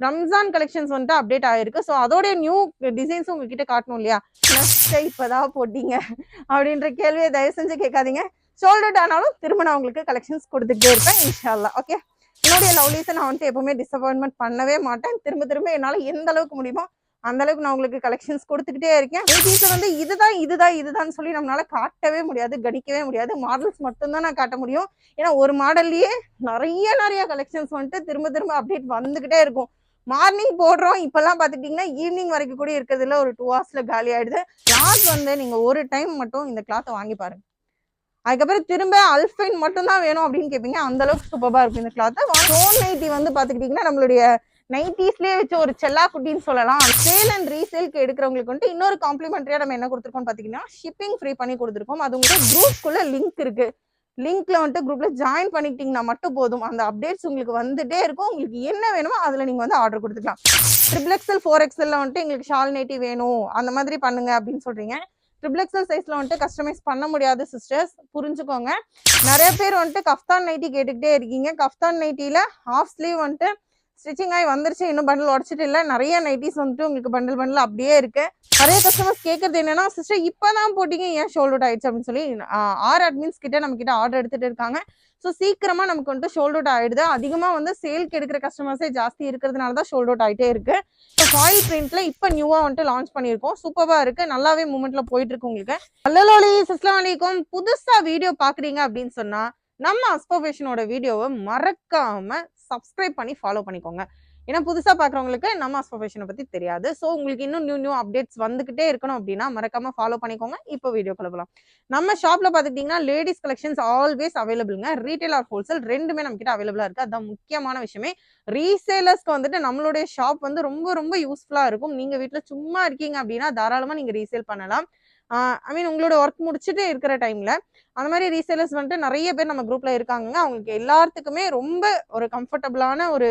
Ramzan collections வந்துட்டு update ஆயிருக்கு. So அதோடைய நியூ டிசைன்ஸும் உங்ககிட்ட காட்டணும் இல்லையா? இப்பதான் போட்டீங்க அப்படின்ற கேள்வியை தயவு செஞ்சு கேட்காதீங்க. ஷோல்டர் ஆனாலும் திரும்ப நான் உங்களுக்கு கலெக்ஷன்ஸ் கொடுத்துட்டே இருப்பேன் இன்ஷால்லா. ஓகே, என்னுடைய லவ்லீஸை நான் வந்துட்டு எப்பவுமே டிசப்பாயின்மெண்ட் பண்ணவே மாட்டேன். திரும்ப திரும்ப என்னால் எந்த அளவுக்கு முடியுமோ அந்த அளவுக்கு நான் உங்களுக்கு கலெக்ஷன்ஸ் கொடுத்துக்கிட்டே இருக்கேன். நைட்டீஸை வந்து இதுதான் சொல்லி நம்மளால காட்டவே முடியாது, கணிக்கவே முடியாது. மாடல்ஸ் மட்டும்தான் நான் காட்ட முடியும். ஏன்னா ஒரு மாடல்லையே நிறைய கலெக்ஷன்ஸ் வந்துட்டு திரும்ப திரும்ப அப்டேட் வந்துகிட்டே இருக்கும். மார்னிங் போடுறோம், இப்பெல்லாம் பார்த்துக்கிட்டிங்கன்னா ஈவினிங் வரைக்கும் கூட இருக்கிறதுல ஒரு 2 ஹவர்ஸில் காலி ஆயிடுது. கிளாத் வந்து நீங்கள் ஒரு டைம் மட்டும் இந்த கிளாத்தை வாங்கி பாருங்க. அதுக்கப்புறம் திரும்ப அல்ஃபைன் மட்டும் தான் வேணும் அப்படின்னு கேட்பீங்க. அந்த அளவுக்கு சூப்பராக இருக்கும் இந்த கிளாத்தை. ஸ்டோன் நைட்டி வந்து பார்த்துக்கிட்டிங்கன்னா நம்மளுடைய நைட்டிஸ்லேயே வச்சு ஒரு செல்லா குட்டின்னு சொல்லலாம். சேல் அண்ட் ரீசேலுக்கு எடுக்கிறவங்களுக்கு வந்துட்டு இன்னொரு காம்ப்ளிமெண்ட்ரியாக நம்ம என்ன கொடுத்துருக்கோம் பார்த்தீங்கன்னா, ஷிப்பிங் ஃப்ரீ பண்ணி கொடுத்துருக்கோம். அது உங்களுக்கு குரூப்குள்ளே லிங்க் இருக்கு. லிங்க்ல வந்துட்டு குரூப்ல ஜாயின் பண்ணிக்கிட்டீங்கன்னா மட்டும் போதும். அந்த அப்டேட்ஸ் உங்களுக்கு வந்துட்டே இருக்கும். உங்களுக்கு என்ன வேணுமோ அதில் நீங்கள் வந்து ஆர்டர் கொடுத்துக்கலாம். XXL 4XL வந்துட்டு எங்களுக்கு ஷால் நைட்டி வேணும் அந்த மாதிரி பண்ணுங்க அப்படின்னு சொல்றீங்க. XXL சைஸ்ல வந்துட்டு கஸ்டமைஸ் பண்ண முடியாது சிஸ்டர்ஸ், புரிஞ்சுக்கோங்க. நிறைய பேர் வந்துட்டு கஃப்தான் நைட்டி கேட்டுக்கிட்டே இருக்கீங்க. கஃப்தான் நைட்டியில ஹாஃப் ஸ்லீவ் வந்துட்டு ஸ்டிச்சிங் ஆகி வந்துருச்சு, இன்னும் பண்டில் உடச்சிட்டு இல்லை. நிறைய நைட்டிஸ் வந்துட்டு உங்களுக்கு பண்டில் அப்படியே இருக்கு. நிறைய கஸ்டமர்ஸ் கேட்கறது என்னன்னா, சிஸ்டர் இப்பதான் போட்டீங்க ஏன் ஷோல்ட் அவுட் ஆயிடுச்சு அப்படின்னு சொல்லி ஆர் அட்மின்ஸ் கிட்ட நம்ம கிட்ட ஆர்டர் எடுத்துட்டு இருக்காங்க. ஸோ சீக்கிரமா நமக்கு வந்துட்டு ஷோல்ட் அவுட் ஆயிடுது. அதிகமா வந்து சேல்க்கு எடுக்கிற கஸ்டமர்ஸே ஜாஸ்தி இருக்கிறதுனால தான் ஷோல்ட் அவுட் ஆயிட்டே இருக்கு. ஸோ ஃபாயில் பிரிண்ட்ல இப்போ நியூவா வந்துட்டு லான்ச் பண்ணியிருக்கோம். சூப்பரா இருக்கு, நல்லாவே மூமெண்ட்ல போயிட்டு இருக்கு உங்களுக்கு. அல்லலோலி அஸ்ஸலாமு அலைக்கும். புதுசா வீடியோ பாக்குறீங்க அப்படின்னு சொன்னா நம்ம அஸ்போ ஃபேஷனோட வீடியோவை மறக்காம சப்ஸ்கிரைப் பண்ணி ஃபாலோ பண்ணிக்கோங்க. ஏன்னா புதுசா பாக்குறவங்களுக்கு நம்ம அஸ்போ ஃபேஷனை பத்தி தெரியாது. ஸோ உங்களுக்கு இன்னும் நியூ அப்டேட்ஸ் வந்துகிட்டே இருக்கணும் அப்படின்னா மறக்காம ஃபாலோ பண்ணிக்கோங்க. இப்போ வீடியோ போகலாம். நம்ம ஷாப்ல பாத்துக்கிட்டீங்கன்னா லேடிஸ் கலெக்ஷன்ஸ் ஆல்வேஸ் அவைலபிள்ங்க. ரீட்டைல் ஆர் ஹோல்சேல் ரெண்டுமே நம்ம கிட்ட அவைலபிளா இருக்கு. அதுதான் முக்கியமான விஷயமே. ரீசேலர்ஸ்க்கு வந்துட்டு நம்மளுடைய ஷாப் வந்து ரொம்ப யூஸ்ஃபுல்லா இருக்கும். நீங்க வீட்டுல சும்மா இருக்கீங்க அப்படின்னா தாராளமா நீங்க ரீசேல் பண்ணலாம். ஐ மீன் உங்களோட ஒர்க் முடிச்சுட்டு இருக்கிற டைம்ல அந்த மாதிரி ரீசேலர்ஸ் வந்துட்டு நிறைய பேர் நம்ம குரூப்ல இருக்காங்க. அவங்களுக்கு எல்லாத்துக்குமே ரொம்ப ஒரு கம்ஃபர்டபுளான ஒரு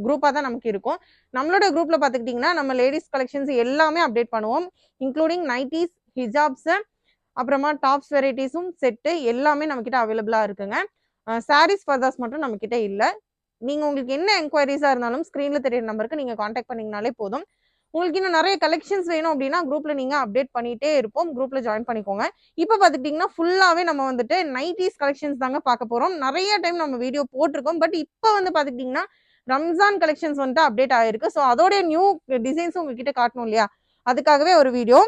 குரூப்பா தான் நமக்கு இருக்கும். நம்மளோட குரூப்ல பாத்துக்கிட்டீங்கன்னா நம்ம லேடிஸ் கலெக்ஷன்ஸ் எல்லாமே அப்டேட் பண்ணுவோம். இன்க்ளூடிங் நைட்டிஸ், ஹிஜாப்ஸ், அப்புறமா டாப்ஸ் வெரைட்டிஸும் செட்டு எல்லாமே நம்ம கிட்ட அவைலபிளா இருக்குங்க. சாரீஸ் ஃபர்தாஸ் மட்டும் நம்ம கிட்ட இல்ல. நீங்க உங்களுக்கு என்ன என்கொயரிஸா இருந்தாலும் ஸ்கிரீன்ல தெரியுற நம்பருக்கு நீங்க கான்டாக்ட் பண்ணீங்கனாலே போதும். உங்களுக்கு இன்னும் நிறைய கலெக்ஷன்ஸ் வேணும் அப்படின்னா குரூப்ல நீங்க அப்டேட் பண்ணிட்டே இருப்போம். குரூப்ல ஜாயின் பண்ணிக்கோங்க. இப்போ பாத்துக்கிட்டீங்கன்னா ஃபுல்லாவே நம்ம வந்துட்டு நைட்டிஸ் கலெக்ஷன்ஸ் தாங்க பார்க்க போறோம். நிறைய டைம் நம்ம வீடியோ போட்டிருக்கோம். பட் இப்போ வந்து பாத்துக்கிட்டீங்கன்னா ரம்ஜான் கலெக்ஷன்ஸ் வந்துட்டு அப்டேட் ஆயிருக்கு. ஸோ அதோடைய நியூ டிசைன்ஸும் உங்ககிட்ட காட்டணும் இல்லையா? அதுக்காகவே ஒரு வீடியோ.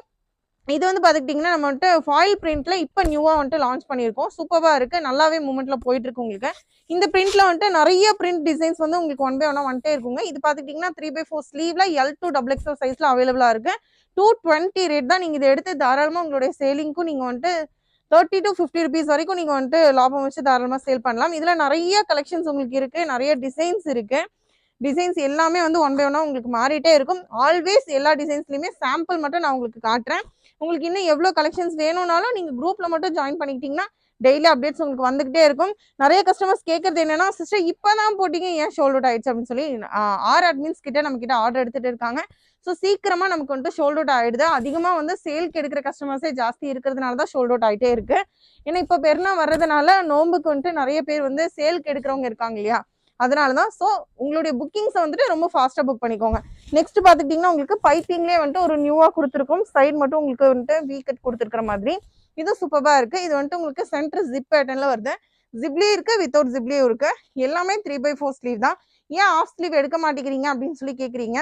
இது வந்து பாத்துக்கிட்டீங்கன்னா நம்ம வந்துட்டு ஃபாயில் பிரிண்ட்ல இப்போ நியூவா வந்துட்டு லான்ச் பண்ணியிருக்கோம். சூப்பரா இருக்கு, நல்லாவே மூமெண்ட்ல போயிட்டு இருக்கு உங்களுக்கு. இந்த பிரிண்ட்ல வந்துட்டு நிறைய பிரிண்ட் டிசைன்ஸ் வந்து உங்களுக்கு 1 by 1 வந்துட்டே இருக்குங்க. இது பாத்துக்கிட்டீங்கன்னா 3/4 ஸ்லீவ்ல L2 XXL சைஸ்ல அவைலபிளா இருக்கு. 220 ரேட் தான். நீங்க இதை எடுத்து தாராளமா உங்களுடைய சேலிங்க்கும் நீங்க வந்துட்டு 30 to 50 rupees வரைக்கும் நீங்க வந்துட்டு லாபம் வச்சு தாராளமா சேல் பண்ணலாம். இதுல நிறைய கலெக்ஷன்ஸ் உங்களுக்கு இருக்கு, நிறைய டிசைன்ஸ் இருக்கு. டிசைன்ஸ் எல்லாமே வந்து 1 by 1 உங்களுக்கு மாறிட்டே இருக்கும். ஆல்வேஸ் எல்லா டிசைன்ஸ்லயுமே சாம்பிள் மட்டும் நான் உங்களுக்கு காட்டுறேன். உங்களுக்கு இன்னும் எவ்வளவு கலெக்ஷன்ஸ் வேணும்னாலும் நீங்க குரூப்ல மட்டும் ஜாயின் பண்ணிக்கிட்டீங்கன்னா டெய்லி அப்டேட்ஸ் உங்களுக்கு வந்துகிட்டே இருக்கும். நிறைய கஸ்டமர்ஸ் கேட்கறது என்னன்னா, சிஸ்டர் இப்பதான் போட்டீங்க ஏன் ஷோல்ட் அவுட் ஆயிடுச்சு அப்படின்னு சொல்லி ஆர் அட்மின்ஸ் கிட்ட நம்ம கிட்ட ஆர்டர் எடுத்துட்டு இருக்காங்க. ஸோ சீக்கிரமா நமக்கு வந்துட்டு ஷோல்ட் அவுட் ஆயிடுது. அதிகமா வந்து சேல்க்கு எடுக்கிற கஸ்டமர்ஸே ஜாஸ்தி இருக்கிறதுனால தான் ஷோல்ட் அவுட் ஆயிட்டே இருக்கு. ஏன்னா இப்போ பெருனா வர்றதுனால நோம்புக்கு வந்துட்டு நிறைய பேர் வந்து சேல்க்கு எடுக்கிறவங்க இருக்காங்க இல்லையா? அதனாலதான். ஸோ உங்களுடைய புக்கிங்ஸை வந்துட்டு ரொம்ப ஃபாஸ்டா புக் பண்ணிக்கோங்க. நெக்ஸ்ட் பாத்துக்கிட்டீங்கன்னா உங்களுக்கு பைப்பிங்லேயே வந்துட்டு ஒரு நியூவா கொடுத்துருக்கோம். சைடு மட்டும் உங்களுக்கு வந்துட்டு வீக்கெட் கொடுத்துருக்கிற மாதிரி இது சூப்பரா இருக்கு. இது வந்துட்டு உங்களுக்கு சென்டர் ஜிப் பேட்டர்ன்ல வருது. ஜிப்லி இருக்கு, வித்தவுட் ஜிப்லியும் இருக்கு. எல்லாமே 3/4 ஸ்லீவ் தான். ஏன் ஆஃப் ஸ்லீவ் எடுக்க மாட்டேங்கிறீங்க அப்படின்னு சொல்லி கேக்குறீங்க.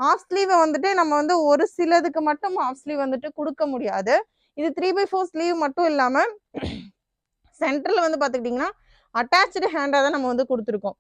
ஆஃப் ஸ்லீவ் வந்துட்டு நம்ம வந்து ஒரு சிலதுக்கு மட்டும் ஆஃப் ஸ்லீவ் வந்துட்டு கொடுக்க முடியாது. இது 3/4 ஸ்லீவ் மட்டும் இல்லாம சென்டர்ல வந்து பாத்துக்கிட்டீங்கன்னா அட்டாச்சு ஹேண்டா தான் நம்ம வந்து கொடுத்துருக்கோம்.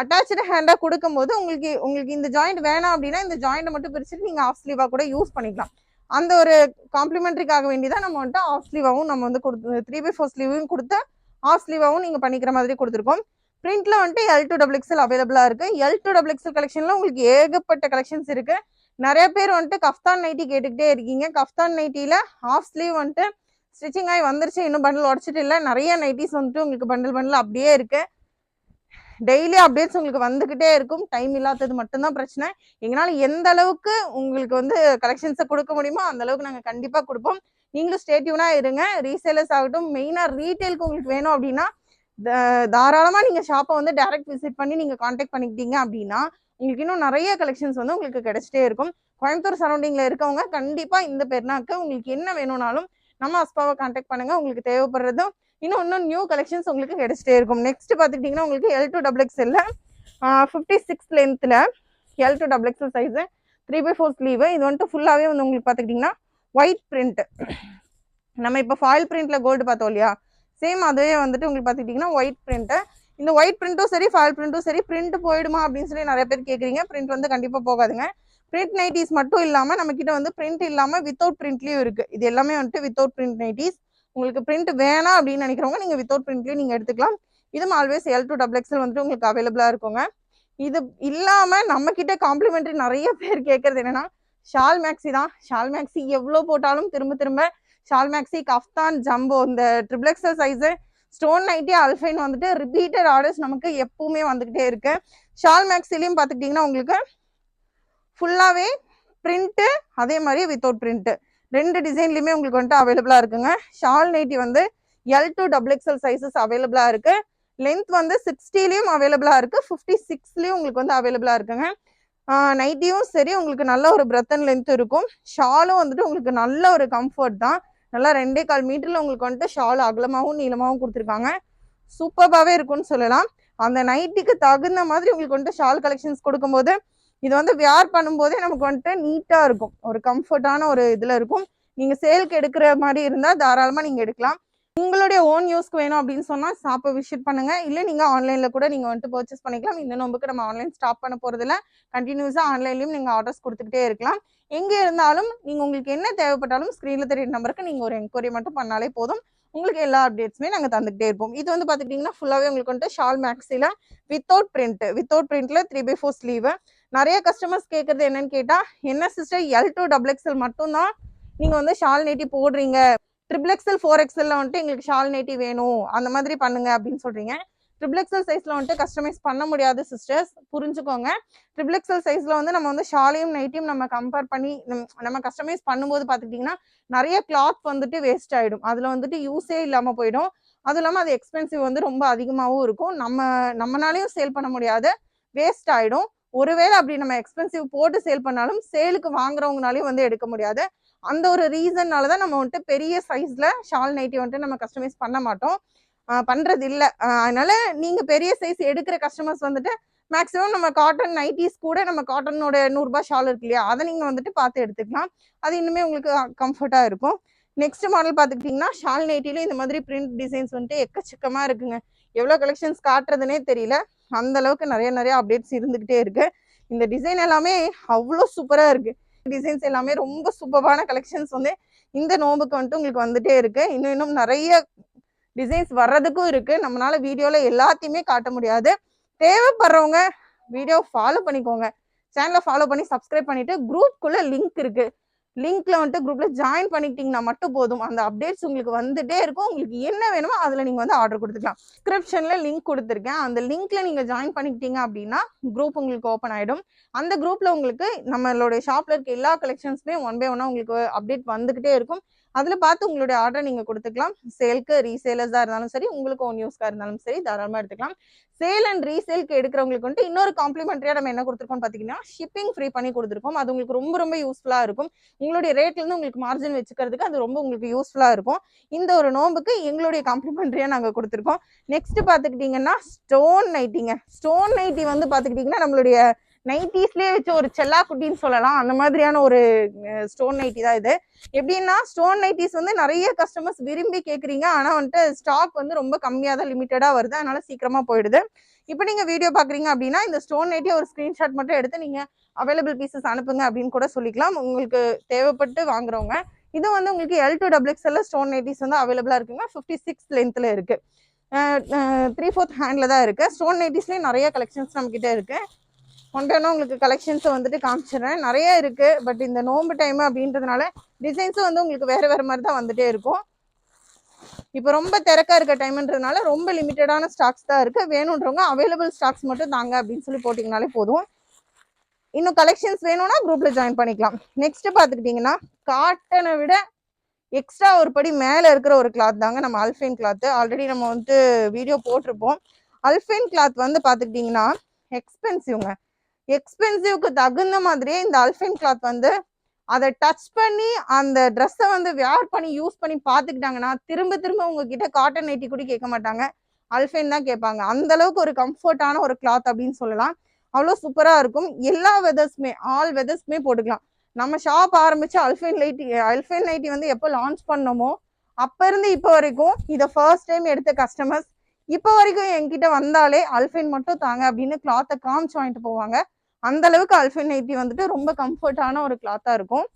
அட்டாச்சு ஹேண்டா கொடுக்கும்போது உங்களுக்கு இந்த ஜாயிண்ட் வேணாம் அப்படின்னா இந்த ஜாயிண்ட் மட்டும் பிரிச்சுட்டு நீங்க ஆஃப் ஸ்லீவா கூட யூஸ் பண்ணிக்கலாம். அந்த ஒரு காம்ப்ளிமெண்ட்ரிக்காக வேண்டிதான் நம்ம வந்துட்டு ஆஃப் ஸ்லீவாவும் நம்ம வந்து கொடுத்து 3/4 ஸ்லீவையும் கொடுத்து ஆஃப் ஸ்லீவாவும் நீங்க பண்ணிக்கிற மாதிரி கொடுத்துருக்கோம். பிரிண்ட்ல வந்துட்டு L2 XXL அவைலபிளா இருக்கு. L2 XXL கலெக்ஷன்ல உங்களுக்கு ஏகப்பட்ட கலெக்ஷன்ஸ் இருக்கு. நிறைய பேர் வந்துட்டு கஃப்தான் நைட்டி கேட்டுக்கிட்டே இருக்கீங்க. கஃப்தான் நைட்டில ஆஃப் ஸ்லீவ் வந்துட்டு ஸ்டிச்சிங் ஆகி வந்துருச்சு, இன்னும் பண்டில் உடச்சிட்டு இல்லை. நிறைய நைட்டிஸ் வந்துட்டு உங்களுக்கு பண்டில் அப்படியே இருக்கு. டெய்லி அப்டேட்ஸ் உங்களுக்கு வந்துகிட்டே இருக்கும். டைம் இல்லாதது மட்டும்தான் பிரச்சனை. எங்களால எந்த அளவுக்கு உங்களுக்கு வந்து கலெக்ஷன்ஸை கொடுக்க முடியுமோ அந்த அளவுக்கு நாங்கள் கண்டிப்பா கொடுப்போம். நீங்களும் ஸ்டேட்யூனா இருங்க. ரீசேலர்ஸ் ஆகட்டும், மெயினா ரீட்டைலுக்கு உங்களுக்கு வேணும் அப்படின்னா தாராளமா நீங்க ஷாப்பை வந்து டைரக்ட் விசிட் பண்ணி நீங்க கான்டாக்ட் பண்ணிக்கிட்டீங்க அப்படின்னா உங்களுக்கு இன்னும் நிறைய கலெக்ஷன்ஸ் வந்து உங்களுக்கு கிடைச்சிட்டே இருக்கும். கோயம்புத்தூர் சரௌண்டிங்ல இருக்கவங்க கண்டிப்பா இந்த பெருநாக்கு உங்களுக்கு என்ன வேணும்னாலும் நம்ம அஸ்பாவை கான்டாக்ட் பண்ணுங்க. உங்களுக்கு தேவைப்படுறதும் இன்னும் நியூ கலெக்ஷன்ஸ் உங்களுக்கு கிடைச்சிட்டே இருக்கும். நெக்ஸ்ட் பாத்துக்கிட்டீங்கன்னா உங்களுக்கு L2XXL 56 லென்த்ல L2XXL சைஸ் 3/4 ஸ்லீவ். இது வந்துட்டு ஃபுல்லாவே வந்து உங்களுக்கு பாத்துக்கிட்டீங்கன்னா ஒயிட் பிரிண்ட். நம்ம இப்போ ஃபாயில் பிரிண்ட்ல கோல்டு பார்த்தோம் இல்லையா, சேம் அதுவே வந்துட்டு உங்களுக்கு பாத்துக்கிட்டீங்கன்னா ஒயிட் பிரிண்ட். இந்த ஒயிட் பிரிண்ட்டும் சரி ஃபாயில் பிரிண்ட்டும் சரி பிரிண்ட் போயிடுமா அப்படின்னு சொல்லி நிறைய பேர் கேட்குறீங்க. பிரிண்ட் வந்து கண்டிப்பா போகாதுங்க. பிரிண்ட் நைட்டிஸ் மட்டும் இல்லாம நம்ம கிட்ட வந்து பிரிண்ட் இல்லாம வித்தவுட் பிரிண்ட்லயும் இருக்கு. இது எல்லாமே வந்துட்டு வித்தவுட் பிரிண்ட் நைட்டிஸ். உங்களுக்கு பிரிண்ட் வேணாம் அப்படின்னு நினைக்கிறவங்க நீங்க வித்தவுட் பிரிண்ட்லயும் நீங்க எடுத்துக்கலாம். இதுவும் ஆல்வேஸ் L2XXL வந்துட்டு உங்களுக்கு அவைலபிளா இருக்குங்க. இது இல்லாம நம்ம கிட்ட காம்ப்ளிமெண்டரி நிறைய பேர் கேட்கறது என்னன்னா ஷால் மேக்ஸி தான். ஷால் மேக்ஸி எவ்வளவு போட்டாலும் திரும்ப திரும்ப ஷால் மேக்ஸி, கஃப்தான், ஜம்போ, இந்த XXL சைஸ் ஸ்டோன் நைட்டி, அல்ஃபைன் வந்துட்டு ரிப்பீட்டட் ஆர்டர்ஸ் நமக்கு எப்பவுமே வந்துகிட்டே இருக்கு. ஷால் மேக்ஸிலையும் பார்த்துக்கிட்டிங்கன்னா உங்களுக்கு ஃபுல்லாவே பிரிண்ட், அதே மாதிரி வித்தவுட் பிரிண்ட் ரெண்டு டிசைன்லயுமே உங்களுக்கு வந்துட்டு அவைலபிளா இருக்குங்க. ஷால் நைட்டி வந்து L2XXL சைஸஸ் அவைலபிளா இருக்கு. லென்த் வந்து 60லயும் அவைலபிளா இருக்கு, 56லயும் உங்களுக்கு வந்து அவைலபிளா இருக்குங்க. நைட்டியும் சரி உங்களுக்கு நல்ல ஒரு பிரெத் அண்ட் லென்த் இருக்கும். ஷாலும் வந்துட்டு உங்களுக்கு நல்ல ஒரு கம்ஃபர்ட் தான். நல்லா 2.25 மீட்டர்ல உங்களுக்கு வந்துட்டு ஷால் அகலமாகவும் நீளமாகவும் கொடுத்துருக்காங்க. சூப்பராகவே இருக்கும்னு சொல்லலாம். அந்த நைட்டிக்கு தகுந்த மாதிரி உங்களுக்கு வந்துட்டு ஷால் கலெக்ஷன்ஸ் கொடுக்கும்போது இது வந்து வியர் பண்ணும்போதே நமக்கு வந்துட்டு நீட்டா இருக்கும், ஒரு கம்ஃபர்டான ஒரு இதுல இருக்கும். நீங்க சேலுக்கு எடுக்கிற மாதிரி இருந்தா தாராளமா நீங்க எடுக்கலாம். உங்களுடைய ஓன் யூஸ்க்கு வேணும் அப்படின்னு சொன்னா ஷாப்பை விசிட் பண்ணுங்க. இல்லை நீங்க ஆன்லைன்ல கூட நீங்க வந்துட்டு பர்ச்சேஸ் பண்ணிக்கலாம். இந்த நோம்புக்கு நம்ம ஆன்லைன் ஸ்டாப் பண்ண போறதுல கண்டினியூஸா ஆன்லைன்லயும் நீங்க ஆர்டர்ஸ் கொடுத்துக்கிட்டே இருக்கலாம். எங்க இருந்தாலும் நீங்க உங்களுக்கு என்ன தேவைப்பட்டாலும் ஸ்கிரீன்ல தெரியுற நம்பருக்கு நீங்க ஒரு என்கொயரி மட்டும் பண்ணாலே போதும். உங்களுக்கு எல்லா அப்டேட்ஸுமே நாங்க தந்துகிட்டே இருப்போம். இது வந்து பாத்துக்கிட்டீங்கன்னா ஃபுல்லாவே உங்களுக்கு வந்துட்டு ஷால் மேக்ஸில வித்தவுட் பிரிண்ட்ல 3/4 ஸ்லீவ். நிறைய கஸ்டமர்ஸ் கேட்கறது என்னன்னு கேட்டா, என்ன சிஸ்டர் L2XXL மட்டும் தான் நீங்க வந்து ஷால் நைட்டி போடுறீங்க, XXL 4XL வந்துட்டு எங்களுக்கு ஷால் நைட்டி வேணும், அந்த மாதிரி பண்ணுங்க அப்படின்னு சொல்றீங்க. XXL சைஸ்ல வந்துட்டு கஸ்டமைஸ் பண்ண முடியாது சிஸ்டர்ஸ், புரிஞ்சுக்கோங்க. XXL சைஸ்ல வந்து நம்ம வந்து ஷாலையும் நைட்டியும் நம்ம கம்பேர் பண்ணி நம்ம கஸ்டமைஸ் பண்ணும்போது பாத்துக்கிட்டீங்கன்னா நிறைய கிளாத் வந்துட்டு வேஸ்ட் ஆயிடும். அதுல வந்துட்டு யூஸே இல்லாம போயிடும். அதுவும் இல்லாம அது எக்ஸ்பென்சிவ் வந்து ரொம்ப அதிகமாகவும் இருக்கும். நம்மனாலையும் சேல் பண்ண முடியாது, வேஸ்ட் ஆயிடும். ஒருவேளை அப்படி நம்ம எக்ஸ்பென்சிவ் போட்டு சேல் பண்ணாலும் சேலுக்கு வாங்குறவங்கனாலையும் வந்து எடுக்க முடியாது. அந்த ஒரு ரீசன்னாலதான் நம்ம வந்துட்டு பெரிய சைஸ்ல ஷால் நைட்டி வந்துட்டு நம்ம கஸ்டமைஸ் பண்ண மாட்டோம், பண்றது இல்ல. அதனால நீங்க பெரிய சைஸ் எடுக்கிற கஸ்டமர்ஸ் வந்துட்டு மேக்ஸிமம் நம்ம காட்டன் நைட்டிஸ் கூட நம்ம காட்டனோட 100 ரூபாய் ஷால் இருக்கு இல்லையா, அதை நீங்க வந்துட்டு பார்த்து எடுத்துக்கலாம். அது இன்னுமே உங்களுக்கு கம்ஃபர்ட்டா இருக்கும். நெக்ஸ்ட் மாடல் பார்த்துக்கிட்டிங்கன்னா ஷால் நைட்டிலும் இந்த மாதிரி பிரிண்ட் டிசைன்ஸ் வந்துட்டு எக்கச்சக்கமா இருக்குங்க. எவ்வளோ கலெக்ஷன்ஸ் காட்டுறதுனே தெரியல, அந்த அளவுக்கு நிறைய அப்டேட்ஸ் இருந்துகிட்டே இருக்கு. இந்த டிசைன் எல்லாமே அவ்வளோ சூப்பரா இருக்கு. டிசைன்ஸ் எல்லாமே ரொம்ப சூப்பரான கலெக்ஷன்ஸ் வந்து இந்த நோம்புக்கு வந்துட்டு உங்களுக்கு வந்துட்டே இருக்கு. இன்னும் நிறைய டிசைன்ஸ் வர்றதுக்கும் இருக்கு. நம்மளால வீடியோல எல்லாத்தையுமே காட்ட முடியாது. தேவைப்படுறவங்க வீடியோ ஃபாலோ பண்ணிக்கோங்க, சேனலை ஃபாலோ பண்ணி சப்ஸ்கிரைப் பண்ணிட்டு குரூப்குள்ள லிங்க் இருக்கு, லிங்க்ல வந்துட்டு குரூப்ல ஜாயின் பண்ணிக்கிட்டீங்கன்னா மட்டும் போதும். அந்த அப்டேட்ஸ் உங்களுக்கு வந்துட்டே இருக்கும். உங்களுக்கு என்ன வேணுமோ அதுல நீங்க வந்து ஆர்டர் கொடுத்துக்கலாம். டிஸ்கிரிப்ஷன்ல லிங்க் கொடுத்துருக்கேன், அந்த லிங்க்ல நீங்க ஜாயின் பண்ணிக்கிட்டீங்க அப்படின்னா குரூப் உங்களுக்கு ஓப்பன் ஆயிடும். அந்த குரூப்ல உங்களுக்கு நம்மளுடைய ஷாப்ல இருக்க எல்லா கலெக்ஷன்ஸுமே 1 by 1 உங்களுக்கு அப்டேட் வந்துகிட்டே இருக்கும். அதுல பார்த்து உங்களுடைய ஆர்டர் நீங்க கொடுத்துக்கலாம். சேல்க்கு ரீசேலர்ஸா இருந்தாலும் சரி, உங்களுக்கு ஓன் யூஸ்க்கா இருந்தாலும் சரி, தாராளமா எடுத்துக்கலாம். சேல் அண்ட் ரீசேல்க்கு எடுக்கிறவங்களுக்கு வந்துட்டு இன்னொரு காம்ப்ளிமெண்டரியா நம்ம என்ன கொடுத்துருக்கோம் பாத்தீங்கன்னா, ஷிப்பிங் ஃப்ரீ பண்ணி கொடுத்துருக்கோம். அது உங்களுக்கு ரொம்ப யூஸ்ஃபுல்லா இருக்கும். உங்களுடைய ரேட்ல இருந்து உங்களுக்கு மார்ஜின் வச்சுக்கிறதுக்கு அது ரொம்ப உங்களுக்கு யூஸ்ஃபுல்லா இருக்கும். இந்த ஒரு நோம்புக்கு எங்களுடைய காம்ப்ளிமெண்டரியா நாங்க கொடுத்துருக்கோம். நெக்ஸ்ட் பாத்துக்கிட்டீங்கன்னா ஸ்டோன் நைட்டிங்க. ஸ்டோன் நைட்டி வந்து பாத்துக்கிட்டீங்கன்னா நம்மளுடைய நைட்டிஸ்லயே வச்சு ஒரு செல்லா குட்டின்னு சொல்லலாம், அந்த மாதிரியான ஒரு ஸ்டோன் நைட்டி தான் இது. எப்படின்னா ஸ்டோன் நைட்டிஸ் வந்து நிறைய கஸ்டமர்ஸ் விரும்பி கேட்குறீங்க, ஆனா வந்துட்டு ஸ்டாக் வந்து ரொம்ப கம்மியா தான் லிமிட்டடா வருது, அதனால சீக்கிரமா போயிடுது. இப்போ நீங்க வீடியோ பாக்குறீங்க அப்படின்னா இந்த ஸ்டோன் நைட்டியை ஒரு ஸ்கிரீன்ஷாட் மட்டும் எடுத்து நீங்க அவைலபிள் பீசஸ் அனுப்புங்க அப்படின்னு கூட சொல்லிக்கலாம், உங்களுக்கு தேவைப்பட்டு வாங்குறவங்க. இது வந்து உங்களுக்கு L2XXL ஸ்டோன் நைட்டிஸ் வந்து அவைலபிளா இருக்குங்க. 56 லென்த்ல இருக்கு, 3/4 ஹேண்ட்ல தான் இருக்கு. ஸ்டோன் நைட்டிஸ்லயும் நிறைய கலெக்ஷன்ஸ் நம்ம கிட்ட இருக்கு. ஒன்றா உங்களுக்கு கலெக்ஷன்ஸ் வந்துட்டு காமிச்சிடுறேன், நிறைய இருக்கு. பட் இந்த நோம்பு டைம் அப்படின்றதுனால டிசைன்ஸும் வந்து உங்களுக்கு வேற மாதிரி தான் வந்துட்டே இருக்கும். இப்போ ரொம்ப திறக்கா இருக்க டைம்ன்றதுனால ரொம்ப லிமிட்டடான ஸ்டாக்ஸ் தான் இருக்கு. வேணுன்றவங்க அவைலபிள் ஸ்டாக்ஸ் மட்டும் தாங்க அப்படின்னு சொல்லி போட்டிங்கனாலே போதும். இன்னும் கலெக்ஷன்ஸ் வேணும்னா குரூப்ல ஜாயின் பண்ணிக்கலாம். நெக்ஸ்ட் பாத்துக்கிட்டீங்கன்னா காட்டனை விட எக்ஸ்ட்ரா ஒரு படி மேல இருக்கிற ஒரு கிளாத் தாங்க நம்ம அல்ஃபைன் கிளாத். ஆல்ரெடி நம்ம வந்து வீடியோ போட்டிருப்போம். அல்ஃபைன் கிளாத் வந்து பாத்துக்கிட்டீங்கன்னா எக்ஸ்பென்சிவ்ங்க. எக்ஸ்பென்சிவ்க்கு தகுந்த மாதிரியே இந்த அல்ஃபைன் கிளாத் வந்து அதை டச் பண்ணி அந்த ட்ரெஸ்ஸை வந்து வேர் பண்ணி யூஸ் பண்ணி பார்த்துக்கிட்டாங்கன்னா திரும்ப திரும்ப உங்ககிட்ட காட்டன் நைட்டி கூட கேட்க மாட்டாங்க, அல்ஃபைன் தான் கேட்பாங்க. அந்த அளவுக்கு ஒரு கம்ஃபர்டான ஒரு கிளாத் அப்படின்னு சொல்லலாம். அவ்வளோ சூப்பராக இருக்கும். எல்லா வெதர்ஸ்மே ஆல் வெதர்ஸ்மே போட்டுக்கலாம். நம்ம ஷாப் ஆரம்பிச்சு அல்ஃபைன் நைட்டி வந்து எப்போ லான்ச் பண்ணோமோ அப்போ இருந்து இப்போ வரைக்கும் இதை ஃபர்ஸ்ட் டைம் எடுத்த கஸ்டமர்ஸ் இப்போ வரைக்கும் என்கிட்ட வந்தாலே அல்ஃபைன் மட்டும் தாங்க அப்படின்னு கிளாத்தை காமிச்சு வாங்கிட்டு போவாங்க. அந்த அளவுக்கு அல்ஃபைன் நைட்டி வந்துட்டு ரொம்ப கம்ஃபர்டான ஒரு கிளாத்தா இருக்கும்,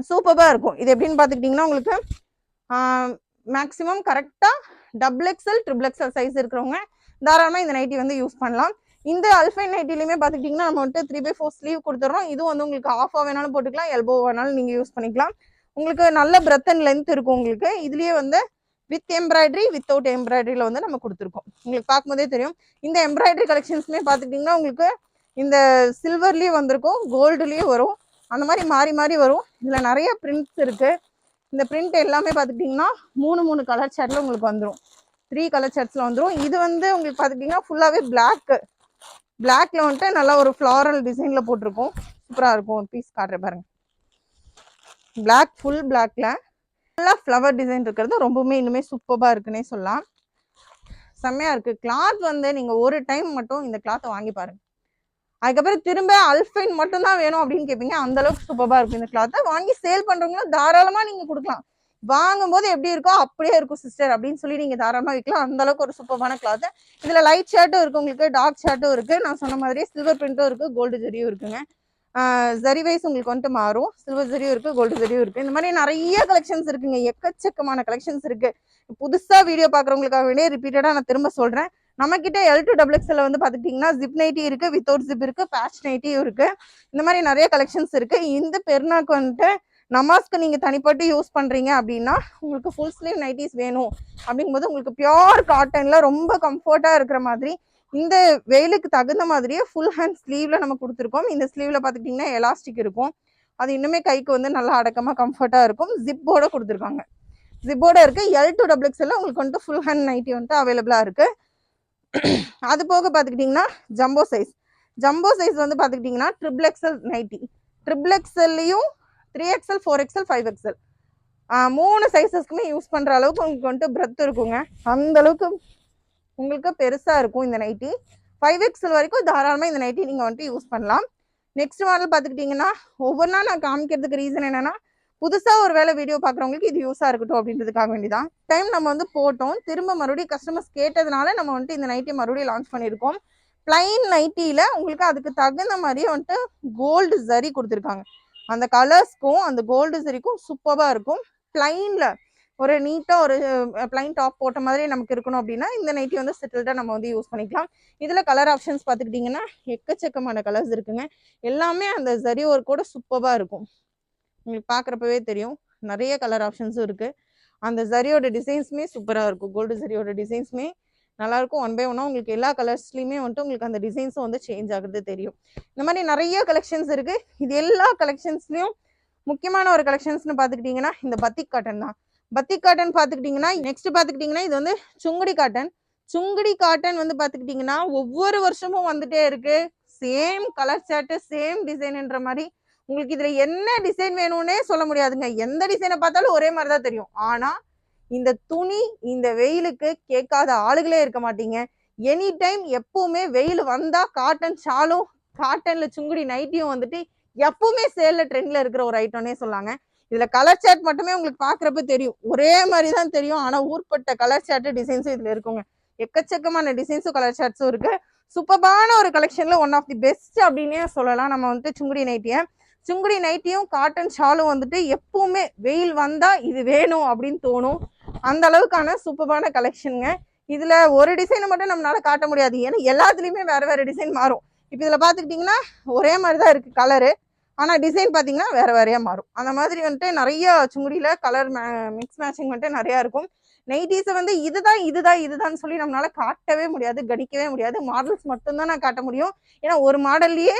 சூப்பரா இருக்கும். இது எப்படின்னு பாத்துக்கிட்டீங்கன்னா உங்களுக்கு மேக்ஸிமம் கரெக்டா XXL XXL சைஸ் இருக்கிறவங்க தாராளமா இந்த நைட்டி வந்து யூஸ் பண்ணலாம். இந்த அல்ஃபைன் நைட்டிலுமே பாத்துக்கிட்டீங்கன்னா நம்ம வந்துட்டு 3/4 ஸ்லீவ் கொடுத்துறோம். இது வந்து உங்களுக்கு ஆஃபா வேணாலும் போட்டுக்கலாம், எல்போ வேணாலும் நீங்க யூஸ் பண்ணிக்கலாம். உங்களுக்கு நல்ல பிரெத் அண்ட் லென்த் இருக்கும். உங்களுக்கு இதுலயே வந்து வித் எம்ப்ராய்டரி வித்தவுட் எம்ப்ராய்டரியில வந்து நம்ம கொடுத்துருக்கோம். உங்களுக்கு பார்க்கும்போதே தெரியும். இந்த எம்ப்ராய்டரி கலெக்ஷன்ஸுமே பாத்துக்கிட்டீங்கன்னா உங்களுக்கு இந்த சில்வர்லயே வந்திருக்கும், கோல்டுலயே வரும், அந்த மாதிரி மாறி மாறி வரும். இதுல நிறைய பிரிண்ட்ஸ் இருக்கு. இந்த பிரிண்ட் எல்லாமே பாத்துக்கிட்டீங்கன்னா 3 கலர் ஷர்ட்ல உங்களுக்கு வந்துடும், 3 கலர் ஷர்ட்ஸ்ல வந்துடும். இது வந்து உங்களுக்கு பாத்துக்கிட்டீங்கன்னா ஃபுல்லாவே பிளாக்ல வந்துட்டு நல்லா ஒரு ஃப்ளாரல் டிசைன்ல போட்டிருக்கும், சூப்பரா இருக்கும். பீஸ் காட்டுறேன் பாருங்க, பிளாக் ஃபுல் பிளாக்ல நல்லா ஃப்ளவர் டிசைன் இருக்கிறது ரொம்பவுமே இன்னுமே சூப்பரா இருக்குன்னே சொல்லலாம். செம்மையா இருக்கு கிளாத். வந்து நீங்க ஒரு டைம் மட்டும் இந்த கிளாத்தை வாங்கி பாருங்க, அதுக்கப்புறம் திரும்ப அல்ஃபைன் மட்டும் தான் வேணும் அப்படின்னு கேட்பீங்க. அந்த அளவுக்கு சூப்பரா இருக்கும். இந்த கிளாத்தை வாங்கி சேல் பண்றவங்களும் தாராளமா நீங்க கொடுக்கலாம். வாங்கும் போது எப்படி இருக்கோ அப்படியே இருக்கும் சிஸ்டர் அப்படின்னு சொல்லி நீங்க தாராளமா வைக்கலாம். அந்த அளவுக்கு ஒரு சூப்பரான கிளாத். இதுல லைட் ஷர்ட்டும் இருக்கு, உங்களுக்கு டார்க் ஷர்ட்டும் இருக்கு. நான் சொன்ன மாதிரி சில்வர் பிரிண்ட்டும் இருக்கு, கோல்டு ஜரியும் இருக்குங்க. ஜரி வைஸ் உங்களுக்கு வந்துட்டு மாறும், சில்வர் ஜரியும் இருக்கு, கோல்டு ஜரியும் இருக்கு. இந்த மாதிரி நிறைய கலெக்ஷன்ஸ் இருக்குங்க, எக்கச்சக்கமான கலெக்ஷன்ஸ் இருக்கு. புதுசா வீடியோ பாக்குறவங்களுக்காக வேண்டிய ரிப்பீட்டடா நான் திரும்ப சொல்றேன், நம்ம கிட்ட L2 XXL வந்து பாத்துக்கிட்டீங்கன்னா ஜிப் நைட்டி இருக்கு, வித்தவுட் ஜிப் இருக்கு, பேட்ச் நைட்டியும் இருக்கு. இந்த மாதிரி நிறைய கலெக்ஷன்ஸ் இருக்கு. இந்த பெருநாக்கு வந்துட்டு நமாஸ்க்கு நீங்க தனிப்பட்டு யூஸ் பண்றீங்க அப்படின்னா உங்களுக்கு ஃபுல் ஸ்லீவ் நைட்டிஸ் வேணும் அப்படிங்கும்போது உங்களுக்கு பியோர் காட்டன்ல ரொம்ப கம்ஃபர்ட்டா இருக்கிற மாதிரி இந்த வெயிலுக்கு தகுந்த மாதிரியே ஃபுல் ஹேண்ட் ஸ்லீவ்ல நம்ம கொடுத்துருக்கோம். இந்த ஸ்லீவ்ல பாத்துக்கிட்டீங்கன்னா எலாஸ்டிக் இருக்கும், அது இன்னுமே கைக்கு வந்து நல்லா அடக்கமா கம்ஃபர்ட்டா இருக்கும். ஜிப்போட கொடுத்துருக்காங்க, ஜிப்போட இருக்கு. L2 XXL உங்களுக்கு வந்துட்டு ஃபுல் ஹேண்ட் நைட்டி வந்துட்டு அவைலபிளா இருக்கு. அது போக பாத்துக்கிட்டீங்கன்னா ஜம்போ சைஸ் வந்து பாத்துக்கிட்டீங்கன்னா XXL நைட்டி, XXLலயும் 3XL 4XL 5XL 3 சைஸஸ்க்குமே யூஸ் பண்ற அளவுக்கு உங்களுக்கு வந்துட்டு பிரெத் இருக்குங்க. அந்த அளவுக்கு உங்களுக்கு பெருசா இருக்கும் இந்த நைட்டி. 5XL வரைக்கும் தாராளமா இந்த நைட்டி நீங்க வந்துட்டு யூஸ் பண்ணலாம். நெக்ஸ்ட் மாடல் பாத்துக்கிட்டீங்கன்னா ஒவ்வொன்றா நான் காமிக்கிறதுக்கு ரீசன் என்னன்னா புதுசா ஒரு வேலை வீடியோ பாக்குறவங்களுக்கு இது யூஸா இருக்கட்டும் அப்படின்றதுக்காக வேண்டிதான். டைம் நம்ம வந்து போட்டோம், திரும்ப மறுபடியும் கஸ்டமர்ஸ் கேட்டதுனால நம்ம வந்துட்டு இந்த நைட்டி மறுபடியும் லான்ச் பண்ணியிருக்கோம். பிளைன் நைட்டியில உங்களுக்கு அதுக்கு தகுந்த மாதிரியே வந்துட்டு கோல்டு ஜரி கொடுத்துருக்காங்க. அந்த கலர்ஸ்க்கும் அந்த கோல்டு ஜரிக்கும் சூப்பரா இருக்கும். பிளைன்ல ஒரு நீட்டா ஒரு பிளைன் டாப் போட்ட மாதிரி நமக்கு இருக்கணும் அப்படின்னா இந்த நைட்டி வந்து செட்டில்டா நம்ம வந்து யூஸ் பண்ணிக்கலாம். இதுல கலர் ஆப்ஷன்ஸ் பாத்துக்கிட்டீங்கன்னா எக்கச்சக்கமான கலர்ஸ் இருக்குங்க. எல்லாமே அந்த ஜரி ஒர்க்கோட சூப்பரா இருக்கும். உங்களுக்கு பாக்குறப்பவே தெரியும், நிறைய கலர் ஆப்ஷன்ஸும் இருக்கு. அந்த ஜரியோட டிசைன்ஸுமே சூப்பரா இருக்கும், கோல்டு ஜரியோட டிசைன்ஸுமே நல்லா இருக்கும். 1 by 1 உங்களுக்கு எல்லா கலர்ஸ்லயுமே வந்துட்டு உங்களுக்கு அந்த டிசைன்ஸும் வந்து சேஞ்ச் ஆகுறது தெரியும். இந்த மாதிரி நிறைய கலெக்ஷன்ஸ் இருக்கு. இது எல்லா கலெக்ஷன்ஸ்லயும் முக்கியமான ஒரு கலெக்ஷன்ஸ்னு பாத்துக்கிட்டீங்கன்னா இந்த பத்திக் காட்டன் தான். பத்திக் காட்டன் பாத்துக்கிட்டீங்கன்னா நெக்ஸ்ட் பாத்துக்கிட்டீங்கன்னா இது வந்து சுங்குடி காட்டன் வந்து பாத்துக்கிட்டீங்கன்னா ஒவ்வொரு வருஷமும் வந்துட்டே இருக்கு. சேம் கலர் சார்ட், சேம் டிசைன்ன்ற மாதிரி உங்களுக்கு இதுல என்ன டிசைன் வேணும்னே சொல்ல முடியாதுங்க. எந்த டிசைனை பார்த்தாலும் ஒரே மாதிரிதான் தெரியும். ஆனா இந்த துணி இந்த வெயிலுக்கு கேட்காத ஆளுகளே இருக்க மாட்டீங்க. எனி டைம் எப்பவுமே வெயில் வந்தா காட்டன் ஷாலும் காட்டன்ல சுங்குடி நைட்டியும் வந்துட்டு எப்பவுமே சேல்ல ட்ரெண்ட்ல இருக்கிற ஒரு ஐட்டம்னே சொல்லாங்க. இதுல கலர் சார்ட் மட்டுமே உங்களுக்கு பாக்குறப்ப தெரியும், ஒரே மாதிரிதான் தெரியும். ஆனா ஊர்பட்ட கலர் சார்ட் டிசைன்ஸும் இதுல இருக்குங்க. எக்கச்சக்கமான டிசைன்ஸும் கலர் சார்ட்ஸும் இருக்கு. சூப்பரான ஒரு கலெக்ஷன்ல ஒன் ஆஃப் தி பெஸ்ட் அப்படின்னே சொல்லலாம் நம்ம வந்துட்டு சுங்குடி நைட்டியும் காட்டன் ஷாலும் வந்துட்டு எப்பவுமே வெயில் வந்தா இது வேணும் அப்படின்னு தோணும். அந்த அளவுக்கான சூப்பரான கலெக்ஷனுங்க. இதுல ஒரு டிசைனை மட்டும் நம்மளால காட்ட முடியாது, ஏன்னா எல்லாத்துலயுமே வேற டிசைன் மாறும். இப்ப இதுல பாத்துக்கிட்டீங்கன்னா ஒரே மாதிரிதான் இருக்கு கலரு, ஆனா டிசைன் பாத்தீங்கன்னா வேறையா மாறும். அந்த மாதிரி வந்துட்டு நிறைய சுங்குடியில கலர் மிக்ஸ் மேட்சிங் வந்துட்டு நிறைய இருக்கும். நைட்டிஸை வந்து இதுதான் சொல்லி நம்மளால காட்டவே முடியாது, கணிக்கவே முடியாது. மாடல்ஸ் மட்டும்தான் நான் காட்ட முடியும். ஏன்னா ஒரு மாடல்லயே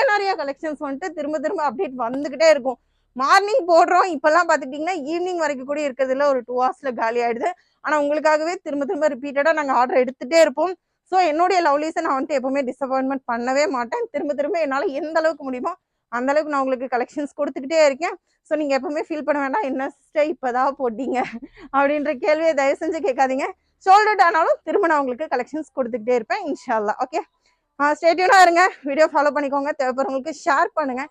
நிறைய கலெக்ஷன்ஸ் வந்துட்டு திரும்ப அப்டேட் வந்துகிட்டே இருக்கும். மார்னிங் போடுறோம், இப்பெல்லாம் பாத்துக்கிட்டீங்கன்னா ஈவினிங் வரைக்கும் கூட இருக்கிறதுல ஒரு 2 hours காலி ஆயிடுது. ஆனா உங்களுக்காகவே திரும்ப ரிப்பீட்டடா நாங்க ஆர்டர் எடுத்துட்டே இருப்போம். ஸோ என்னுடைய லவ்லீஸை நான் வந்துட்டு எப்பவுமே டிசப்பாயின்மெண்ட் பண்ணவே மாட்டேன். திரும்ப திரும்ப என்னால் எந்த அளவுக்கு முடியுமோ அந்த அளவுக்கு நான் உங்களுக்கு கலெக்ஷன்ஸ் கொடுத்துக்கிட்டே இருக்கேன். ஸோ நீங்கள் எப்பவுமே ஃபீல் பண்ண வேண்டாம், என்ன சிஸ்டர் இப்போதான் போட்டீங்க அப்படின்ற கேள்வியை தயவு செஞ்சு கேட்காதீங்க. ஷோல்டர் ஆனாலும் திரும்ப நான் உங்களுக்கு கலெக்ஷன்ஸ் கொடுத்துக்கிட்டே இருப்பேன் இன்ஷால்லா. ஓகே, ஸ்டே டியூனா இருங்க. வீடியோ ஃபாலோ பண்ணிக்கோங்க. தேவைப்படுறவங்களுக்கு ஷேர் பண்ணுங்க.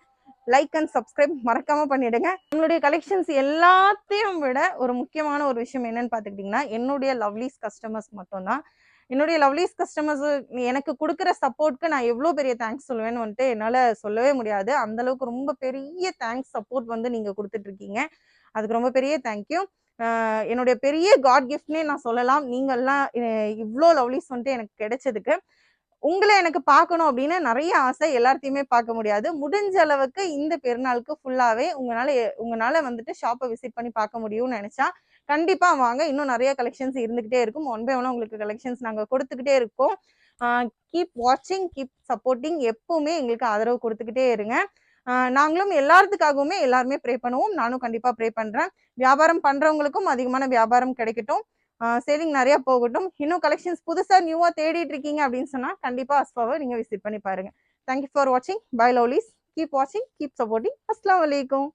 லைக் அண்ட் சப்ஸ்கிரைப் மறக்காம பண்ணிடுங்க. நம்மளுடைய கலெக்ஷன்ஸ் எல்லாத்தையும் விட ஒரு முக்கியமான ஒரு விஷயம் என்னன்னு பார்த்துக்கிட்டிங்கன்னா, என்னுடைய லவ்லீஸ் கஸ்டமர்ஸ் மட்டும்தான். என்னுடைய லவ்லீஸ் கஸ்டமர்ஸ் எனக்கு கொடுக்குற சப்போர்ட்க்கு நான் எவ்வளோ பெரிய தேங்க்ஸ் சொல்லுவேன்னு வந்துட்டு என்னால் சொல்லவே முடியாது. அந்த அளவுக்கு ரொம்ப பெரிய தேங்க்ஸ் சப்போர்ட் வந்து நீங்கள் கொடுத்துட்டு இருக்கீங்க. அதுக்கு ரொம்ப பெரிய தேங்க்யூ. என்னுடைய பெரிய காட் கிஃப்ட்னே நான் சொல்லலாம். நீங்கள்லாம் இவ்வளோ லவ்லீஸ் வந்துட்டு எனக்கு கிடைச்சதுக்கு. உங்களை எனக்கு பார்க்கணும் அப்படின்னு நிறைய ஆசை, எல்லாத்தையுமே பார்க்க முடியாது. முடிஞ்ச அளவுக்கு இந்த பெருநாளுக்கு ஃபுல்லாவே உங்களால வந்துட்டு ஷாப்பை விசிட் பண்ணி பார்க்க முடியும்னு நினைச்சா கண்டிப்பா வாங்க. இன்னும் நிறைய கலெக்ஷன்ஸ் இருந்துகிட்டே இருக்கும். ஒன் பை ஒன்னா உங்களுக்கு கலெக்ஷன்ஸ் நாங்க கொடுத்துக்கிட்டே இருக்கோம். கீப் வாட்சிங், கீப் சப்போர்ட்டிங். எப்பவுமே எங்களுக்கு ஆதரவு கொடுத்துக்கிட்டே இருங்க. நாங்களும் எல்லாத்துக்காகவுமே எல்லாருமே ப்ரே பண்ணுவோம். நானும் கண்டிப்பா ப்ரே பண்றேன். வியாபாரம் பண்றவங்களுக்கும் அதிகமான வியாபாரம் கிடைக்கட்டும். சேலிங் நிறைய போகட்டும். இன்னும் கலெக்ஷன்ஸ் புதுசா நியூவா தேடிட்டு இருக்கீங்க அப்படின்னு சொன்னா கண்டிப்பா அஸ்பாவை நீங்க விசிட் பண்ணி பாருங்க. தேங்க்யூ ஃபார் வாட்சிங். By lovelies. கீப் வாட்சிங், கீப் சப்போர்ட்டிங். அஸ்ஸலாமு அலைக்கும்.